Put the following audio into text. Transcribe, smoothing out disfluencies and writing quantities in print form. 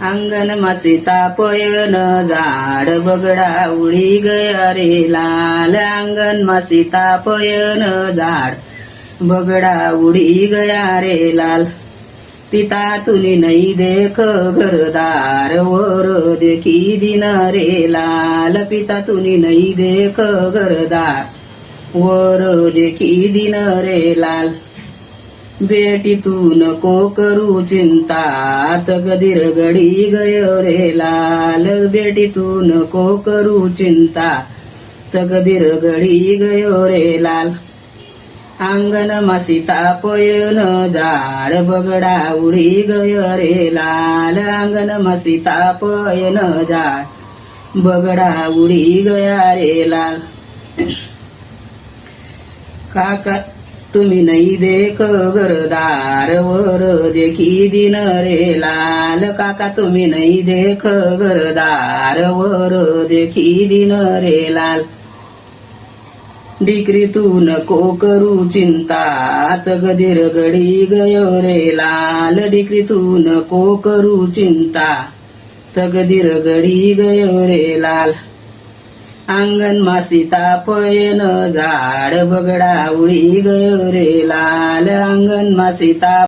अंगण मा सीतापयन झाड बगडा उडी गया रे लाल अंगण मा सीतापयन झाड बगडा उडी गया रे लाल पिता तुनी नहीं देख घरदार वर देखी दिन रे लाल पिता तुनी नहीं देख घरदार वर देखी दिन रे लाल बेटी तू नको करू चिंता तकदीर घडी गयो रे लाल बेटी तू नको करू चिंता तकदीर घडी गयो रे लाल अंगण मा सीतापयन झाड बगडा उडी गयो रे लाल अंगण मा सीतापयन झाड बगडा उडी गया रे लाल काका तुम्ही नहीं देख घरदार वर देखी दिन रे लाल काका तुम्ही नहीं देख घरदार वर देखी दिन रे लाल डिक्री तू नको करू चिंता तकदीर घडी गयो रे लाल डिक्री तू नको करू चिंता तकदीर घडी गयो रे लाल अंगण मा सीतापयन झाड बगडा उडी गयो रे लाल अंगण मा सीता